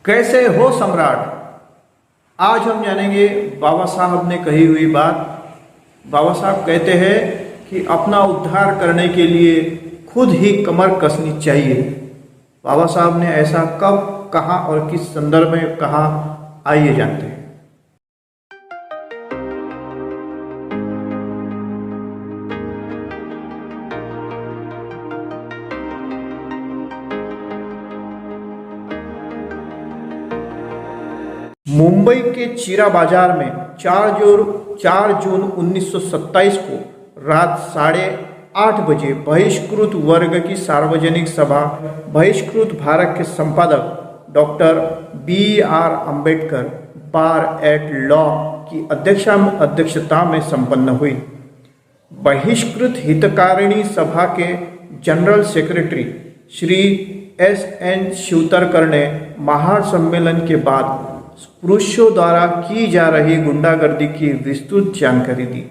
कैसे हो सम्राट। आज हम जानेंगे बाबा साहब ने कही हुई बात। बाबा साहब कहते हैं कि अपना उद्धार करने के लिए खुद ही कमर कसनी चाहिए। बाबा साहब ने ऐसा कब कहा और किस संदर्भ में कहा, आइए जानते हैं। मुंबई के चीरा बाजार में 4 जून 1927 को रात 8:30 बजे बहिष्कृत वर्ग की सार्वजनिक सभा बहिष्कृत भारत के संपादक डॉक्टर BR अम्बेडकर बार एट लॉ की अध्यक्षता में संपन्न हुई। बहिष्कृत हितकारिणी सभा के general secretary Shri SN Shivtarkar ने महासम्मेलन के बाद पुरुषों द्वारा की जा रही गुंडागर्दी की विस्तृत जानकारी दी।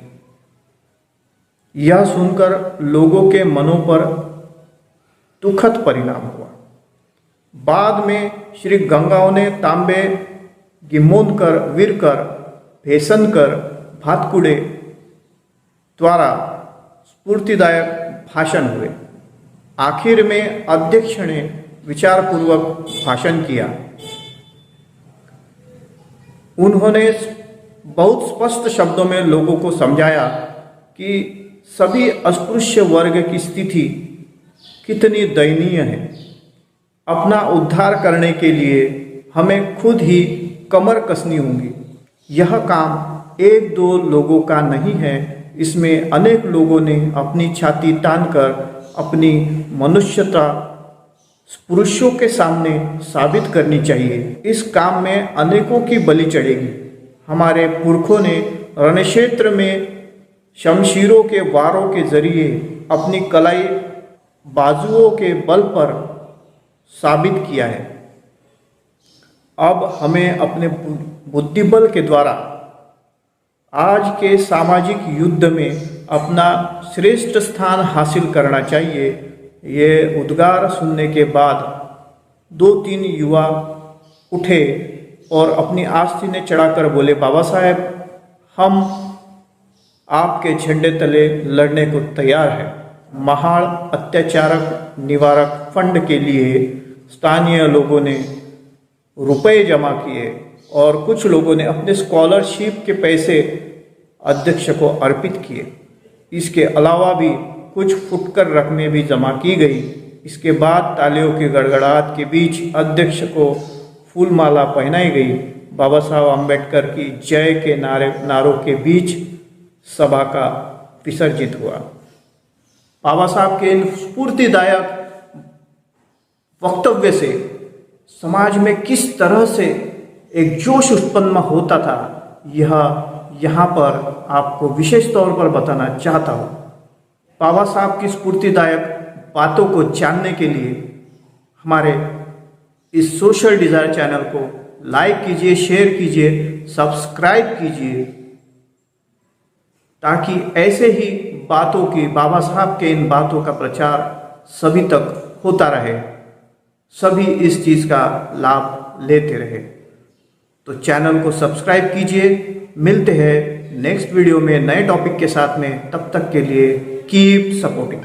यह सुनकर लोगों के मनों पर दुखद परिणाम हुआ। बाद में श्री गंगाओं ने तांबे, गिमोनकर, वीरकर, भेसनकर, भातकुड़े द्वारा स्फूर्तिदायक भाषण हुए। आखिर में अध्यक्ष ने विचारपूर्वक भाषण किया। उन्होंने बहुत स्पष्ट शब्दों में लोगों को समझाया कि सभी अस्पृश्य वर्ग की स्थिति कितनी दयनीय है। अपना उद्धार करने के लिए हमें खुद ही कमर कसनी होगी। यह काम 1-2 लोगों का नहीं है, इसमें अनेक लोगों ने अपनी छाती तानकर अपनी मनुष्यता पुरुषों के सामने साबित करनी चाहिए। इस काम में अनेकों की बलि चढ़ेगी। हमारे पुरखों ने रणक्षेत्र में शमशीरों के वारों के जरिए अपनी कलाई बाजुओं के बल पर साबित किया है। अब हमें अपने बुद्धिबल के द्वारा आज के सामाजिक युद्ध में अपना श्रेष्ठ स्थान हासिल करना चाहिए। ये उद्गार सुनने के बाद 2-3 युवा उठे और अपनी आस्तीनें चढ़ाकर बोले, बाबा साहेब, हम आपके झंडे तले लड़ने को तैयार हैं। महाड़ अत्याचारक निवारक फंड के लिए स्थानीय लोगों ने रुपए जमा किए और कुछ लोगों ने अपने स्कॉलरशिप के पैसे अध्यक्ष को अर्पित किए। इसके अलावा भी कुछ फुटकर रकमें भी जमा की गई। इसके बाद तालियों की गड़गड़ाहट के बीच अध्यक्ष को फूलमाला पहनाई गई। बाबा साहब अम्बेडकर की जय के नारों के बीच सभा का विसर्जित हुआ। बाबा साहब के इन स्फूर्तिदायक वक्तव्य से समाज में किस तरह से एक जोश उत्पन्न होता था, यह यहाँ पर आपको विशेष तौर पर बताना चाहता हूँ। बाबा साहब की स्फूर्तिदायक बातों को जानने के लिए हमारे इस सोशल डिजायर चैनल को लाइक कीजिए, शेयर कीजिए, सब्सक्राइब कीजिए, ताकि ऐसे ही बातों की, बाबा साहब के इन बातों का प्रचार सभी तक होता रहे, सभी इस चीज़ का लाभ लेते रहे। तो चैनल को सब्सक्राइब कीजिए। मिलते हैं नेक्स्ट वीडियो में नए टॉपिक के साथ में। तब तक के लिए कीप सपोर्टिंग।